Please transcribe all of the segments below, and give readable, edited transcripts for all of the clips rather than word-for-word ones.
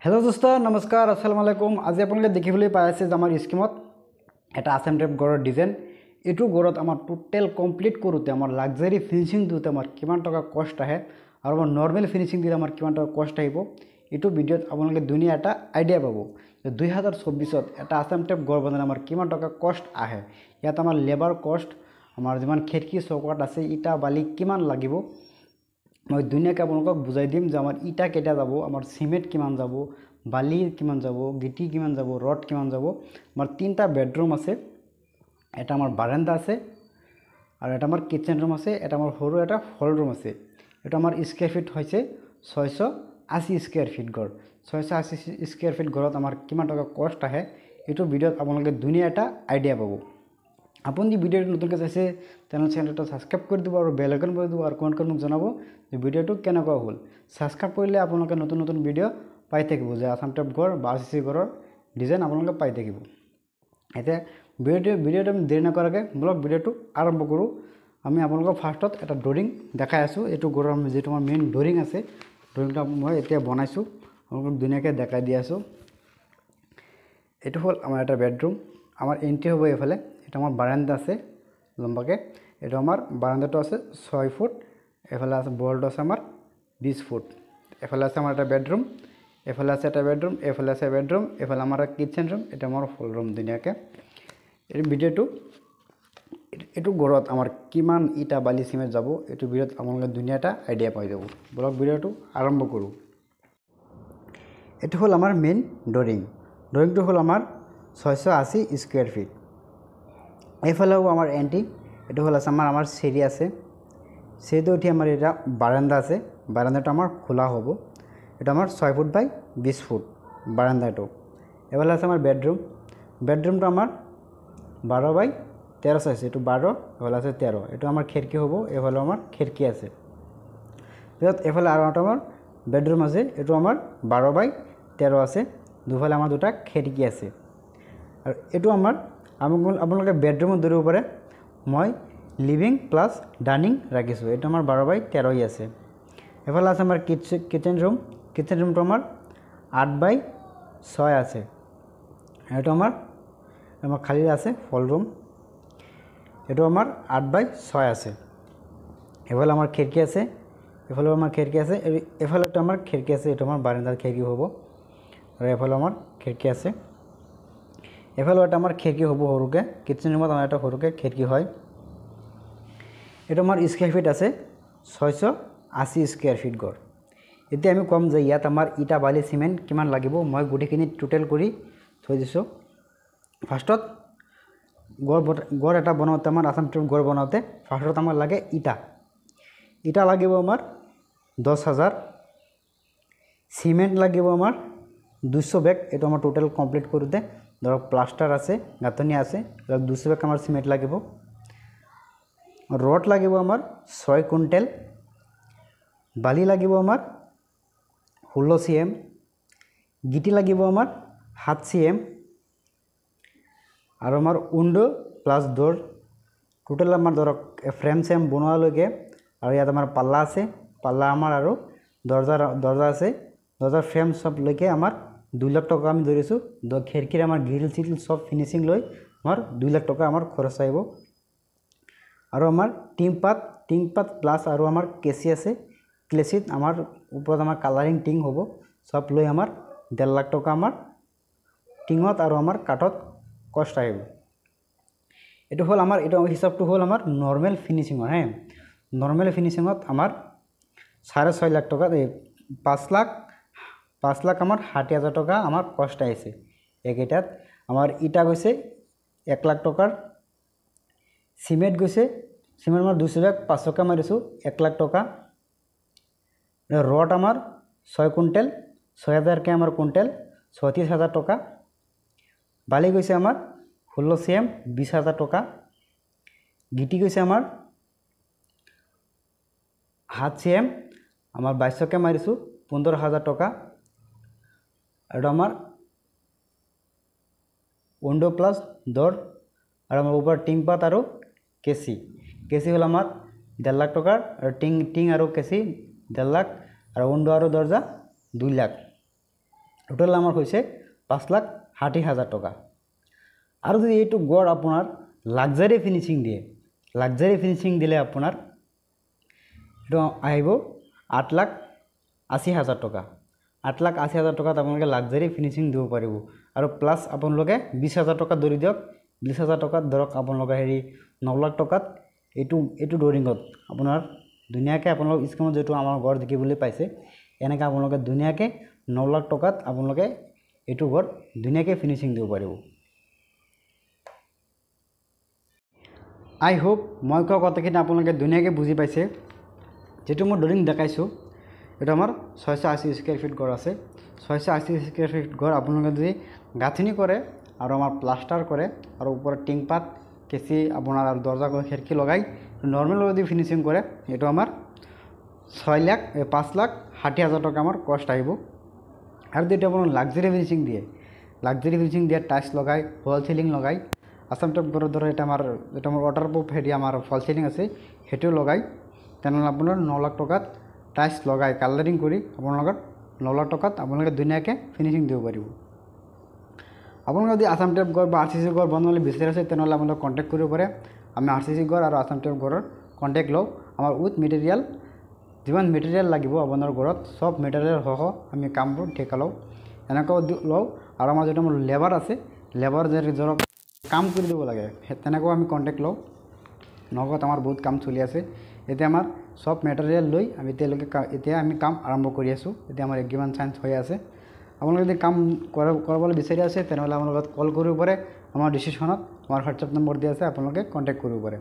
Hello दोस्तों नमस्कार अस्सलाम वालेकुम। आज आपलोके देखिबोले पाइ आछे आमार स्कीमत एटा आसाम टाइप गड़र डिजाइन एटू गड़त आमार टोटल कमप्लीट करूते आमार लाक्सारी फिनिशिंग दिते आमार किमान टका कस्ट आए और आमार नर्मेल फिनिशिंग दिले आमार किमान टका कस्ट आइबो एटू भिडिओत आपलोके धुनिया एटा आइडिया पाबो। 2024 एटा आसाम टाइप गड़ बनाले आमार किमान टका कस्ट आए इयात आमार लेबार कस्ट आमार जिमान खिड़की चौकाट आछे इटा बाली किमान लागिबो मैं धुनियाके आपलोকক बुझाई दिम जे आमार इटा केटा जाबो आमार सिमेंट किमान जाबो बाली किमान जाबो गिटी किमान जाबो रड किमान जाबो। आमार तीनटा बेडरूम आछे एटा आमार बारान्दा आछे और एटा आमार किचेन रूम आछे एटा आमार सरू एटा हल रूम आछे। एटा आमार स्क्वायर फिट होइछे 680 स्क्वायर फिट गड़ 680 स्क्वायर फिट गड़त आमार किमान टका कस्ट आए एटू भिडिओत आपलोके धुनिया एटा आइडिया पाबो। अपन जो भिडिओ नतुनके चाइছে चैनल चैनलटा सबस्क्राइब कर दिबो और बेल आइकन बजाइ दिबो और कमेन्ट कर जनाबो जे भिडिओटो केनेकुवा हल। सबस्क्राइब करिले आपलोके नतुन नतुन भिडिओ पाइ थाकिबो जे आसाम टाइप गड़ बा आरसीसी गड़र डिजाइन आपलोके पाइ थाकिबो। एते भिडिओটো आमि देरि नकराके ब्लग भिडिओটো आरम्भ करूँ। आमि आपलोকক फार्स्टत एटा ड्रइंग देखाइ आछो एटू गड़र आमि जेटु आमार मेन ड्रइंग आछे ड्रइंगटा मैं एतिया बनाइছো आपलोকক धुनियाके देखाइ दि आछो। एटू हल आमार एटा बेडरूम आमार एंट्री हबो एफाले एटा आमार बारान्दा आछे लम्बाके एटा आमार बारान्दाটো आछे 6 फुट एफाले आछे बलটো आछे आमार 20 फुट एफाले आछे आमार एटा बेडरूम एफाले आछे एटा बेडरूम एफाले आछे बेडरूम एफाले आमार किचेन रूम एटा आमार हल रूम धुनियाके এই ভিডিওটো এটু গড়ত आमार किमान इटा बाली सिमेंट जाबो एटु भिडिओत आपलोके धुनिया एटा आइडिया पाइ जाबो। ब्लग भिडिओটো आरम्भ करूँ। एटु हल आमार मेन ड्रइंगটো हल आमार 680 स्क्वायर फिट एफालेও आमार एंट्री एटु हल आमार आमार सीढ़ी आछे सीढ़ीते उठी आमार एटा बारान्दा आछे बारान्दाटा आमार खोला हबो एटा आमार 6 फुट बाई 20 फुट बारान्दाটো एफाले आछे आमार बेडरूमটো आमार 12 बाई 13 साइज एटु 12 एफाले आछे 13 एटु आमार खिड़की हबो एफाले आमार खिड़की आछे एफाले आरो एटा आमार बेडरूम आछे एटु आमार 12 बाई 13 आछे दुफाले आमार दुटा खिड़की आछे और एटु आमार आपलोके बेडरूमत धरिब पारे मैं लिविंग प्लस डाइनिंग राखिছোঁ एटु आमार 12 बाई 13 ही आछे। एफाले आछे आमार किचेन रूमটো आमार 8 बाई 6 आछे एटु आमार खाली आछे हल रूम एटु आमार 8 बाई 6 आछे। एफाले आमार खिड़की आछे एफाले आमार खिड़की आछे एफाले आमार खिड़की आछे एटु आमार बारान्दार खिड़की हबो और एफाले आमार खिड़की आछे एफाले एटा आमार खिड़की हबो हरुके किचेन रूमत आमार एटा हरुके खिड़की हय एटा आमार स्क्वायर फिट आछे 680 स्क्वायर फिट गड़। एते आमि कम जे इयात आमार इटा बाली सिमेंट किमान लागिबो मैं गुटिखिनि टोटेल करि थৈ दिছোঁ। फार्स्टत गड़ एटा बनाते आमार आसाम टाइप गड़ बनाते फार्स्टत आमार लागे इटा लागिबो आमार 10,000 सिमेंट लागिबो आमार 200 बैग एटु आमार टोटेल कमप्लीट करूते धरक प्लास्टार आछे गाँथनी आछे 200 बैग आमार सिमेंट लागिबो रड लागिबो आमार 6 कुइंटेल बाली लागिबो आमार 16 CM गिटी लागिबो आमार 7 CM और आमार उइंडो प्लस डोर टोटेल आमार धरक फ्रेम सेम बनोवाলৈকে और इयात आमार पाल्ला आछे पाल्ला आमार और दरजा आछे दरजार फ्रेम सब लैके आमार 2 लाख टका आमि धरिছোঁ खिड़कीर आमार ग्रिल चिल सब फिनिशिंग लई आमार 2 लाख टका आमार खरच आइबो और आमार टिंग पात प्लस और आमार केसी आछे क्लेसित आमार ऊपर आमार कालारिंग टिंग हबो सब लई आमार 1.5 लाख टका आमार टिंगत और आमार काठत कस्ट आइबो। एटु हल आमार एटा हिसाबटो हल आमार नर्मेल फिनिशिंग हाँ नर्मेल फिनिशिंगत आमार 6.5 लाख टका 5 लाख आमार 60,000 टका आमार कस्ट आइছে एकेटात आमार इटा गइছে 1 लाख टकार सिमेंट गइছে सिमेंट आमार 200 बैग 500 का मारिছোঁ 1 लाख टका रड आमार 6 कुइंटेल 6,000 के आमार कुइंटेल 36,000 टका बाली गइছে आमार 16 CM 20,000 टका गिटी गइছে आमार 7 CM आमार 2200 के मारिছোঁ 15,000 टका और आमार उइंडो प्लस डोर और आमार ऊपर टिंग पात और केसी हल आमार 1.5 लाख टकार और टिंग और केसी 1.5 लाख और उइंडो और दरजा 2 लाख টোটেল আমাৰ হৈছে 5,60,000 টকা। আৰু যদি এইটো গড় আপোনাৰ লাক্সাৰি ফিনিচিং দিয়ে, লাক্সাৰি ফিনিচিং দিলে আপোনাৰ এইটো আহিব 8,80,000 টকা। 8,80,000 টকাত আপোনালোকে লাক্সাৰি ফিনিচিং দিব পাৰিব। আৰু প্লাছ আপোনালোকে 20,000 টকা ধৰি দিয়ক, 20,000 টকাত ধৰক আপোনালোকে 9 লাখ টকাত এইটো ডৰিঙত আপোনাৰ ধুনীয়াকৈ আপোনালোক স্কিমত যিটো আমাৰ গড় দেখিবলৈ পাইছে, এনেকৈ আপোনালোকে ধুনীয়াকৈ 9 লাখ টকাত আপোনালোকে এইটো গড় ধুনীয়াকৈ ফিনিচিং দিব পাৰিব। আই হোপ মই কোৱা কথাখিনি আপোনালোকে ধুনীয়াকৈ বুজি পাইছে। যেটো মই ডৰিং দেখাইছোঁ এটা আমার 680 স্কোয়ার ফিট গড় আছে। 680 স্কোয়ার ফিট গড় আপনারা যদি গাঁথনি করে আর আমার প্লাস্টার করে আর উপরে টিংপাত কেসি আপনার আর দরজা করে খিড়কি লগাই নর্মাল যদি ফিনিশিং করে এটা আমার 5,60,000 টাকা আমার কষ্ট আইব। আর যদি আপনার লাক্সারি ফিনিশিং দিয়ে টাইলস লগাই ফল সিলিং লগাই আসাম টাইপ গড় ধরো এটা আমার ওয়াটারপ্রুফ হেডি আমার ফল সিলিং আছে সেটাও লগাই তেনেহ'লে আপোনাৰ 9 লাখ টকাত টাইলস লগাই কালাৰিং কৰি আপোনালোকৰ 9 লাখ টকাত আপোনালোকে ধুনীয়াকৈ ফিনিচিং দিব পাৰিব। আপোনালোকে যদি আসাম টাইপ গড় বা RCC গড় বনাবলৈ বিচাৰি আছে তেনেহ'লে আপোনালোকে কণ্টেক্ট কৰিব পাৰে। আমি RCC গড় আৰু আসাম টাইপ গড়ৰ কণ্টেক্ট লওঁ। আমাৰ উইথ মেটেৰিয়েল যিমান মেটেৰিয়েল লাগিব আপোনাৰ গড়ত সব মেটেৰিয়েল সহ আমি কামবোৰ ঠিকা লওঁ। এনেকৈ লওঁ। আৰু আমাৰ যিটো লেবাৰ আছে লেবাৰ যে ধৰক কাম কৰি দিব লাগে তেনেকৈ আমি কণ্টেক্ট লওঁ। নগদ আমাৰ বহুত কাম চলি আছে। এতিয়া আমাৰ সব মেটেৰিয়েল লৈ আমি এতিয়া আমি কাম আৰম্ভ কৰি আছোঁ। এতিয়া আমাৰ এগ্ৰিমেণ্ট চাইন হৈ আছে। আপোনালোকে যদি কাম কৰিবলৈ বিচাৰি আছে তেনেহ'লে আমাৰ লগত কল কৰিব পাৰে। আমাৰ ডিচিশ্যনত আমাৰ হোৱাটছএপ নম্বৰ দিয়া আছে, আপোনালোকে কণ্টেক্ট কৰিব পাৰে।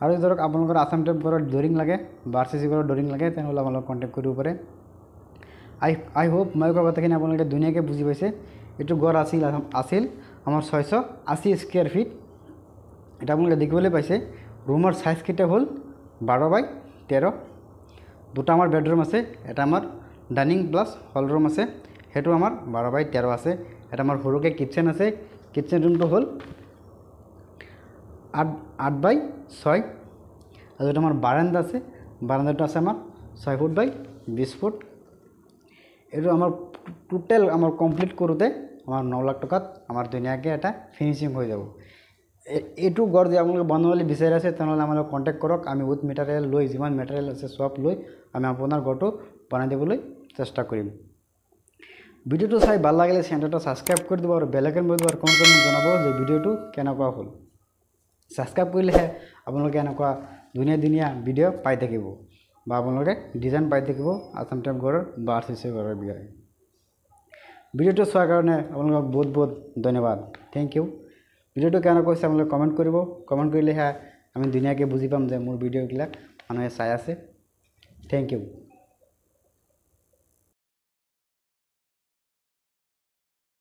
আৰু ধৰক আপোনালোকৰ আসাম টাইপ গড়ৰ ডৰিং লাগে বা RCC গড়ৰ ডৰিং লাগে তেনেহ'লে আপোনালোকে কণ্টেক্ট কৰিব পাৰে। আই হোপ মই কোৱা কথাখিনি আপোনালোকে ধুনীয়াকৈ বুজি পাইছে। এইটো গড় আছিল আমাৰ 680 স্কোয়াৰ ফিট। এটা আপোনালোকে দেখিবলৈ পাইছে। ৰুমৰ সাইজ কেইটা হ'ল 12x13। দুটা আমাৰ বেডৰুম আছে, এটা আমাৰ ডাইনিং প্লাছ হল ৰুম আছে, সেইটো আমাৰ 12x13 আছে। এটা আমাৰ সৰুকৈ কিটচেন আছে, কিটচেন ৰুমটো হ'ল 8x6। আৰু এটা আমাৰ বাৰান্দা আছে, বাৰান্দাটো আছে আমাৰ 6 ফুট বাই 20 ফুট। এইটো আমাৰ টোটেল আমাৰ কমপ্লিট কৰোঁতে আমাৰ 9 লাখ টকাত আমাৰ ধুনীয়াকৈ এটা ফিনিচিং হৈ যাব। এইটো গড় যদি আপোনালোকে বনাবলৈ বিচাৰি আছে তেনেহ'লে আমাক কণ্টেক্ট কৰক। আমি উইথ মেটেৰিয়েল লৈ যিমান মেটেৰিয়েল আছে সব লৈ আমি আপোনাৰ গড়টো বনাই দিবলৈ চেষ্টা কৰিম। ভিডিঅ'টো চাই ভাল লাগিলে চেনেলটো ছাবস্ক্ৰাইব কৰি দিব আৰু বেল আইকন বজাব আৰু কমেণ্ট কৰি জনাব যে ভিডিঅ'টো কেনেকুৱা হ'ল। ছাবস্ক্ৰাইব কৰিলেহে আপোনালোকে এনেকুৱা ধুনীয়া ভিডিঅ' পাই থাকিব বা আপোনালোকে ডিজাইন পাই থাকিব আসাম টাইপ গড়ৰ বা RCC গড়ৰ বিষয়ে। ভিডিঅ'টো চোৱাৰ কাৰণে আপোনালোকক বহুত বহুত ধন্যবাদ। Thank you. ভিডিঅ'টো কেনেকুৱা হৈছে আপোনালোকে কমেণ্ট কৰিব। কমেণ্ট কৰিলেহে আমি ধুনীয়াকৈ বুজি পাম যে মোৰ ভিডিঅ'বিলাক মানুহে চাই আছে। Thank U.